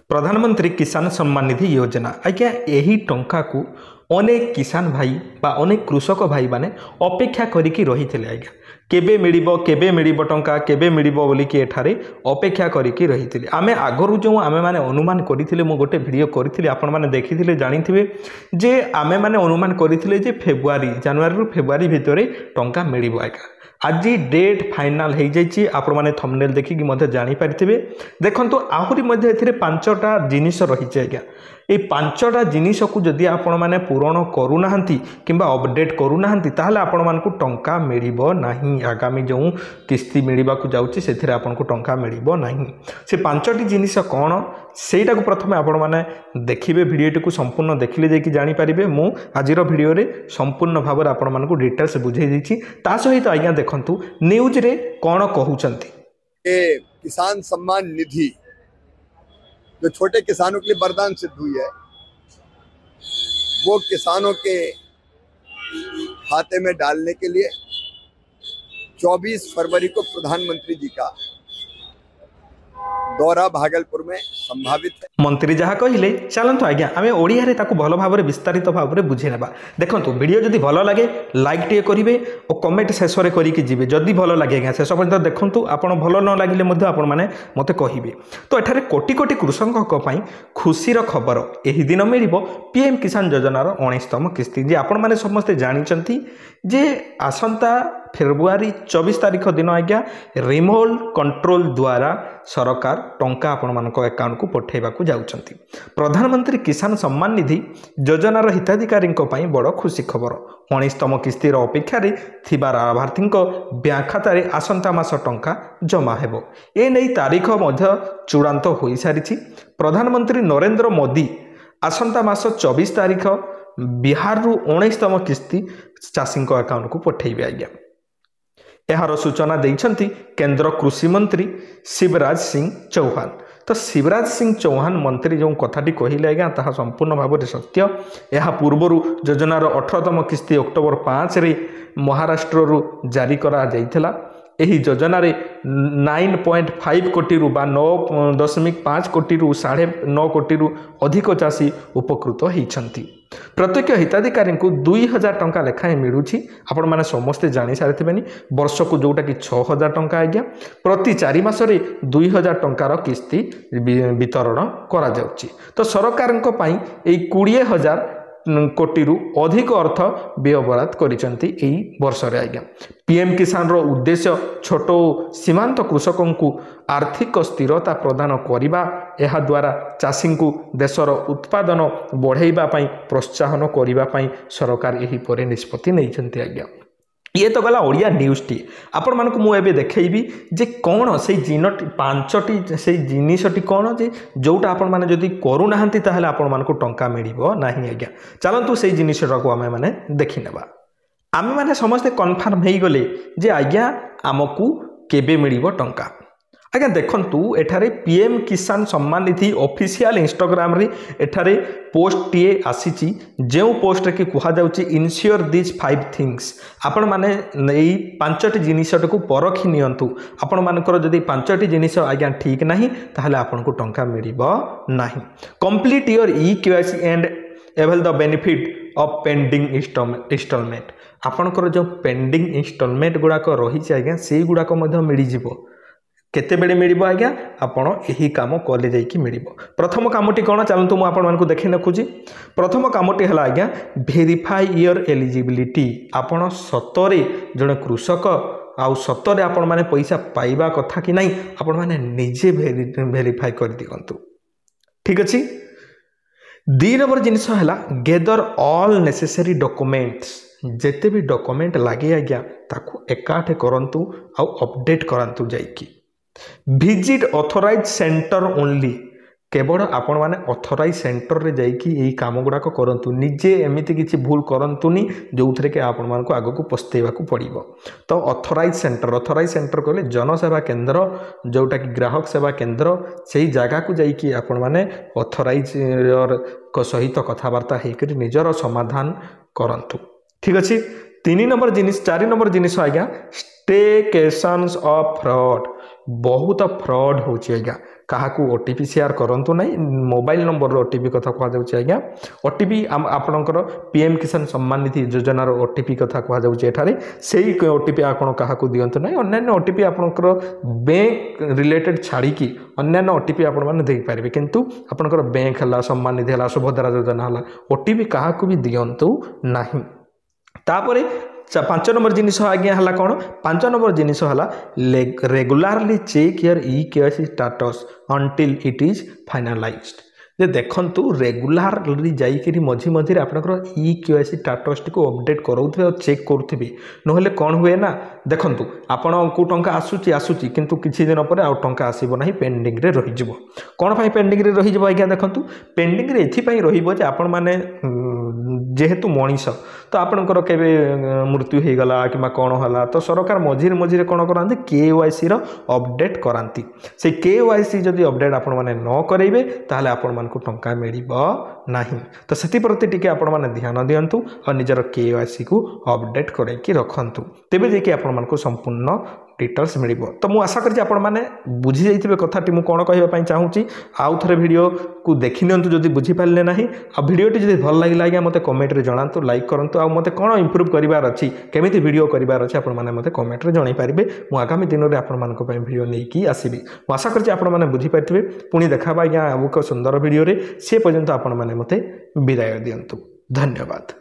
प्रधानमंत्री किसान सम्मान निधि योजना आज्ञा यही टंका को अनेक किसान भाई बा अनेक कृषक भाई माने अपेक्षा करिकी रहिथिले आज्ञा केबे मिलिबो टंका केबे मिलिबो बोलिकी एठारे अपेक्षा करिकी रहिथिले आमे आगरु जो आमे माने अनुमान करिथिले मु गोटे वीडियो करिथिले आपण माने देखिथिले जानिथिबे जे आमे माने अनुमान करिथिले जे जनवरी रु फेब्रुआरी भितरे टंका मिलिबो आज्ञा आज डेट फाइनाल हो जाइए आपण मैंने थंबनेल देखिकी मध्य जानी पारिथिबे देखंतु आहुरी मध्य एथिरे पांचटा जिनिस रहिছে आज्ञा ये पांचटा जिनिस को जदि आपण माने पूरण करूनाहांती किंबा अपडेट करूनाहांती ताहले आपण मानकु टंका मिलिबो नाही आगामी जो किस्ती मिलिबा को जाउची सेथिरे आपण को टंका मिलिबो नाही से पांचटी जिनिस कोन सेटा को प्रथमे आपण माने देखिबे वीडियोटी को संपूर्ण देखिले जे कि जानि परिबे मु आजिरो वीडियो रे संपूर्ण भाबर आपण मानकु डिटेल्स बुझाई दिछि ता सहित आज्ञा देखंतु न्यूज रे कोन कहउचंती ए किसान सम्मान निधि जो छोटे किसानों के लिए वरदान सिद्ध हुई है वो किसानों के खाते में डालने के लिए 24 फरवरी को प्रधानमंत्री जी का दौरा भागलपुर में संभावित है। मंत्री जहाँ कहले चलतु आज्ञा आम ओडिया रे ताकू भल भाव विस्तारित भाव में बुझे ना देखो वीडियो जदि भल लगे लाइक टे करेंगे और कमेंट शेष में करके जी जदि भल लगे आज्ञा शेष पर्यटन देखूँ आप भल न लगे मैंने मत कहे तो एठारे कोटी कोटी कृषकों खुशीर खबर यही दिन मिल पीएम किसान योजनार 19तम किस्ती जे आपण मैंने समस्ते जानते जे आसंता फेब्रुआरी 24 तारीख दिन आज्ञा रिमोट कंट्रोल द्वारा सरकार टंका आपण मानक अकाउंट को पठेबा को जाउछंती। प्रधानमंत्री किसान सम्मान निधि योजनार हिताधिकारी बड़ खुशी खबर 19तम किस्तीर अपेक्षा थिबा लाभार्थी बैंक खाता रे आसंता मास टंका जमा हेबो ए नै तारीख मध्य चूड़ांत होई सारिछि। प्रधानमंत्री नरेंद्र मोदी आसंता मास 24 तारीख बिहार रु 19तम किस्ती चाषी अकाउंट को पठेबे आज्ञा यार सूचना देइछंती केंद्र कृषि मंत्री शिवराज सिंह चौहान। तो शिवराज सिंह चौहान मंत्री जो कथाटी कहले आज्ञा ताहा संपूर्ण भाव में सत्य। यह पूर्वर योजनार 18तम किस्ती अक्टोबर 5 रे महाराष्ट्र रु जारी करा जाइथिला। एही योजना रे 9.5 कोटी रु 9.5 कोटी रु 9.5 कोटी रु अधिक चाषी उपकृत होइछंती। प्रत्येक हिताधिकारी को 2000 टंका लेखाएं मिलूची आपण माने समस्ते जानी सारिथिबेनी वर्ष को जोटा कि 6000 टंका आज्ञा प्रति 4 मासरे 2000 टंकार किस्ती वितरण करा जाउची। तो सरकार को पई एई 20000 कोटी रु अधिक अर्थ व्ययबराद करिसंती एई वर्ष रे आज्ञा। पीएम किसान रो उद्देश्य छोट सीमांत कृषकों को आर्थिक स्थिरता प्रदान करिबा एहा द्वारा चाषी को देशर उत्पादन बढ़ाइबा पई प्रोत्साहन करिबा पई सरकार एही परे निष्पत्ति नैछंती आज्ञा। ये तो गला ओडिया न्यूज टी आपण मानक मु एबे देखैबी जे कोन से जिनटी पांचटी से जिनिसटी कोन जे जोटा आपण माने जदी करू नाहंती ताहले आपण मानक टंका मिलिबो नाही आज्ञा। चलंतु से जिनिसटा को आमे माने देखि नेबा। आमे माने समस्त कन्फर्म हेई गले जे आज्ञा आमकू केबे मिलिबो टंका आज्ञा। देखंतु एठारे पीएम किसान सम्मान निधि ऑफिशियल इंस्टाग्राम रे एठारे पोस्ट टीए आसीची जेउ पोस्ट के कुहा जाउची इनश्योर दिस 5 थिंग्स आपण माने एई पांचटी जिनिसट को परखि नियंतु आपण मानकर जदी पांचटी जिनिस आज्ञा ठीक नाही ताहले आपण को टंका मिलिबो नाही। Complete your eKYC and avail the benefit of pending instalment आपणकर जो पेंडिंग इंस्टॉलमेंट गुड़ाक रही आज्ञा से गुड़ाक मिल जाव केते बेले मिलिबो आज्ञा आपण एही काम कले जाइकी मिलिबो। प्रथम कामटी कोन चलंतु मु आपण मानकु देखि नखुजी। प्रथम कामटी हला आज्ञा वेरीफाई योर एलिजिबिलिटी आपण सतरे जने कृषक आउ सतरे आपण माने पैसा पाइबा कथा कि नाही आपण माने निजे वेरीफाई कर दियंतु ठीक अछि। 2 नंबर जिनिस हला गेदर ऑल नेसेसरी डॉक्यूमेंट्स जेते भी डॉक्यूमेंट लागे आज्ञा ताकू एकाठे करंतु आउ अपडेट करंतु जाइकी। विजिट ऑथराइज सेंटर ओनली केवल आपण माने ऑथराइज सेंटर रे जाइकी एई काम गुडाक करंतु निजे एमिति किछि भूल करंतुनी जोउथरे के आपण मान को आगो को पस्तेबा को पड़िबो। तो ऑथराइज सेंटर कहले जनसेवा केंद्र जोटा कि ग्राहक सेवा केंद्र सेही जगह को जाइकी आपण माने ऑथराइज को सहित कथावार्ता हेकरी निजर समाधान करंतु ठीक अछि। 3 नंबर जिनिस 4 नंबर जिनिस आज्ञा स्टेकेशंस ऑफ फ्रॉड बहुत फ्रॉड होची आज्ञा काहाकू ओटीपी शेयर करंतु नहीं मोबाइल नंबर ओटीपी कथा कह जाउची आज्ञा ओटीपी आपणकर पीएम किसान सम्मान निधि योजनार ओटीपी कथा कह जाउची एठारे सेही ओटीपी आपण काहाकू दियंतु नहीं अन्य ओटीपी आपणकर बैंक रिलेटेड छाड़ी की अन्य ओटीपी आपण माने देई पारिबे किंतु आपणकर बैंक हला सम्मान निधि हला सुभद्रा योजना हला ओटीपी काहाकू भी दियंतु नहीं तापरे 5 नंबर जिनिस आज्ञा हला कौन 5 नंबर जिनिस हला regularly check your e KYC status until it is finalised जे देखंतु रेगुलारली जाइकरी मझी मझी आपनकर ई-केवाईसी स्टेटस टी को अपडेट करोउथबे और चेक करूथबे नहले कोन हुए ना देखंतु आपण को टंका आसुची किंतु किछि दिन पर आ टंका आसीबो नाही पेंडिंग रे रहि जिवो कोन भाई पेंडिंग रे रहि जिवो आज्ञा देखंतु पेंडिंग रे एथि पई रहिबो जे आपण माने जेहेतु मनीष तो आपणकर केबे मृत्यु हो गला कि कौन है तो सरकार मझे मझे कौन कराती केवाईसी अपडेट कराती से केवाईसी जदि अपडेट आपण मैंने न करेंगे ताहले आपण मानकु टंका मिलिबो नाही तो सेति प्रति टिके आपण माने ध्यान दियंतु और निजर केवाईसी को अपडेट करैकी रखंतु तेबे जेकी आपण मानकु संपूर्ण डिटेल्स मिलिबो तो मु आशा करछि आपण माने बुझी जाइथिबे कथाटी मु कोन कहबा पई चाहूची आउ थरे वीडियो को देखि नियंतु जदि बुझी पाले नाही आ वीडियोटी जदि भल लागिला आज्ञा मते कमेंट रे जणांतु लाइक करंतु आ मते कोन इंप्रूव करिवार अछि केमिति वीडियो करिवार अछि आपण माने मते कमेंट रे जणाई पारिबे मु आगामी दिन रे आपण मानको पई वीडियो नै की आसीबी मु आशा करछि आपण माने बुझी पाइथिबे पुनी देखाबा आज्ञा आबुक सुंदर वीडियो रे से पर्यंत आपण माने मते विदाय दियंतु धन्यवाद।